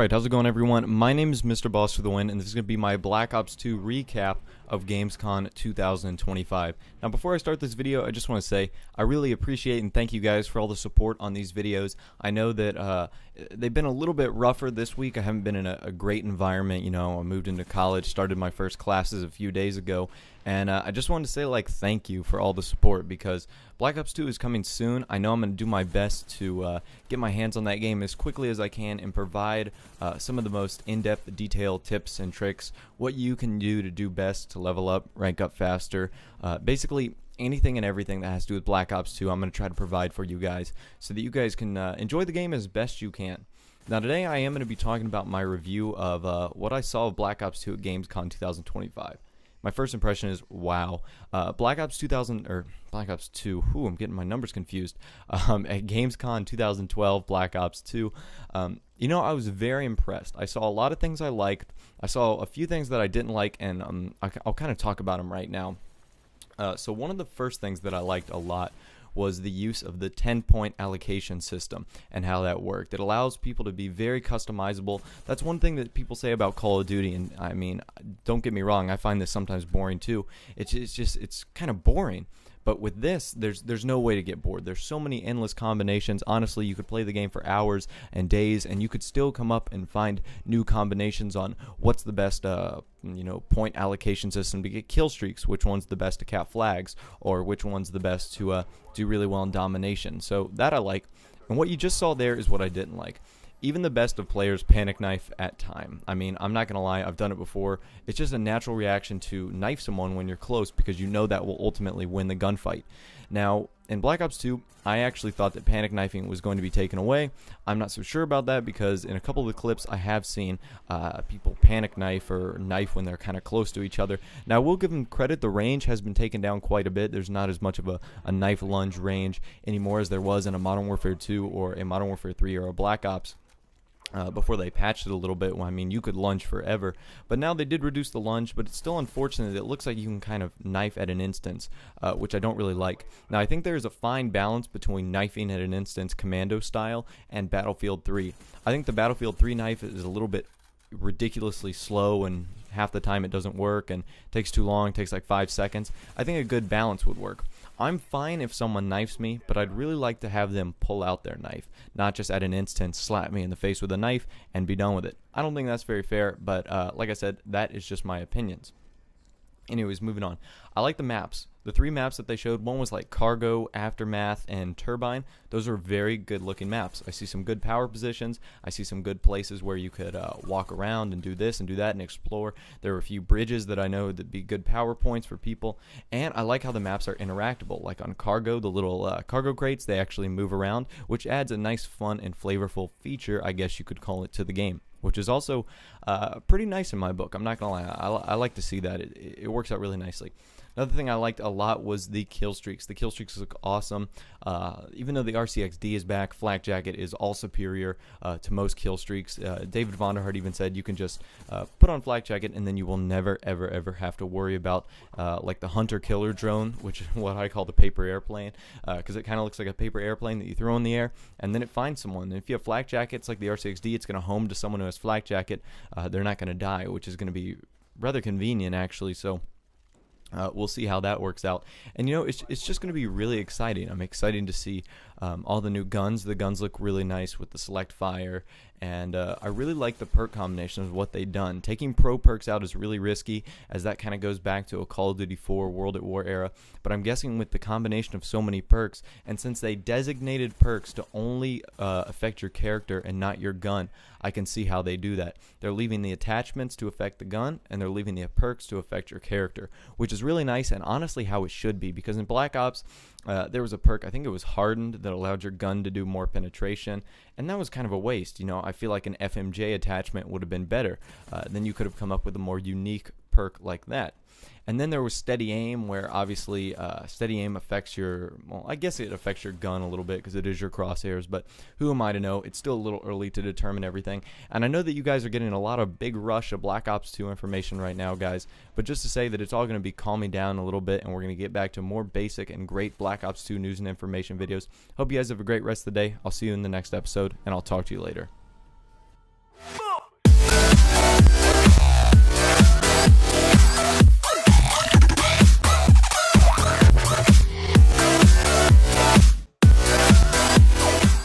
Alright, how's it going everyone? My name is Mr. Boss for the Win, and this is going to be my Black Ops 2 recap of Gamescom 2025. Now before I start this video, I just want to say I really appreciate and thank you guys for all the support on these videos. I know that they've been a little bit rougher this week. I haven't been in a great environment. You know, I moved into college, started my first classes a few days ago, and I just wanted to say thank you for all the support, because Black Ops 2 is coming soon. I know I'm going to do my best to get my hands on that game as quickly as I can and provide some of the most in-depth, detailed tips and tricks, what you can do best to level up, rank up faster, basically anything and everything that has to do with Black Ops 2. I'm going to try to provide for you guys so that you guys can enjoy the game as best you can. Now today I am going to be talking about my review of what I saw of Black Ops 2 at Gamescom 2025. My first impression is, wow. Black Ops 2, I'm getting my numbers confused. At Gamescom 2012, Black Ops 2, you know, I was very impressed. I saw a lot of things I liked. I saw a few things that I didn't like, and I'll kind of talk about them right now. So one of the first things that I liked a lot was the use of the 10-point allocation system and how that worked. It allows people to be very customizable. That's one thing that people say about Call of Duty, and I mean, don't get me wrong, I find this sometimes boring too. It's kind of boring. But with this, there's no way to get bored. There's so many endless combinations. Honestly, you could play the game for hours and days, and you could still come up and find new combinations on what's the best point allocation system to get kill streaks, which one's the best to cap flags, or which one's the best to do really well in domination. So that I like. And what you just saw there is what I didn't like. Even the best of players panic knife at time. I mean, I'm not going to lie, I've done it before. It's just a natural reaction to knife someone when you're close, because you know that will ultimately win the gunfight. Now, in Black Ops 2, I actually thought that panic knifing was going to be taken away. I'm not so sure about that, because in a couple of the clips I have seen people panic knife or knife when they're kind of close to each other. Now, I will give them credit, the range has been taken down quite a bit. There's not as much of a knife lunge range anymore as there was in a Modern Warfare 2 or a Modern Warfare 3 or a Black Ops. Before they patched it a little bit. Well, I mean, you could lunge forever, but now they did reduce the lunge, but it's still unfortunate. It looks like you can kind of knife at an instance, which I don't really like. Now, I think there's a fine balance between knifing at an instance commando style and Battlefield 3. I think the Battlefield 3 knife is a little bit ridiculously slow, and half the time it doesn't work and takes too long, takes like 5 seconds. I think a good balance would work. I'm fine if someone knifes me, but I'd really like to have them pull out their knife, not just at an instance slap me in the face with a knife and be done with it. I don't think that's very fair, but like I said, that is just my opinions. Anyways, moving on. I like the maps. The 3 maps that they showed, one was like Cargo, Aftermath, and Turbine. Those are very good looking maps. I see some good power positions. I see some good places where you could walk around and do this and do that and explore. There were a few bridges that I know would be good power points for people. And I like how the maps are interactable. Like on Cargo, the little cargo crates, they actually move around, which adds a nice, fun, and flavorful feature, I guess you could call it, to the game, which is also pretty nice in my book. I'm not going to lie. I like to see that. It works out really nicely. Another thing I liked a lot was the kill streaks. The kill streaks look awesome. Even though the RCXD is back, Flak Jacket is all superior to most kill streaks. David Vonderhart even said you can just put on Flak Jacket and then you will never, ever, ever have to worry about like the hunter-killer drone, which is what I call the paper airplane, because it kind of looks like a paper airplane that you throw in the air and then it finds someone. And if you have Flak Jackets like the RCXD, it's going to home to someone who has Flak Jacket. They're not going to die, which is going to be rather convenient, actually. So we'll see how that works out. And you know, it's just going to be really exciting. I'm excited to see all the new guns. The guns look really nice with the select fire, and I really like the perk combinations of what they've done. Taking pro perks out is really risky, as that kind of goes back to a Call of Duty 4 World at War era, but I'm guessing with the combination of so many perks, and since they designated perks to only affect your character and not your gun, I can see how they do that. They're leaving the attachments to affect the gun, and they're leaving the perks to affect your character, which is really nice, and honestly how it should be, because in Black Ops there was a perk, I think it was Hardened, that allowed your gun to do more penetration, and that was kind of a waste. You know, I feel like an FMJ attachment would have been better. Then you could have come up with a more unique perk like that. And then there was Steady Aim, where obviously Steady Aim affects your, well, I guess it affects your gun a little bit because it is your crosshairs, but who am I to know? It's still a little early to determine everything. And I know that you guys are getting a lot of big rush of Black Ops 2 information right now, guys, but just to say that it's all going to be calming down a little bit, and we're going to get back to more basic and great Black Ops 2 news and information videos. Hope you guys have a great rest of the day. I'll see you in the next episode, and I'll talk to you later.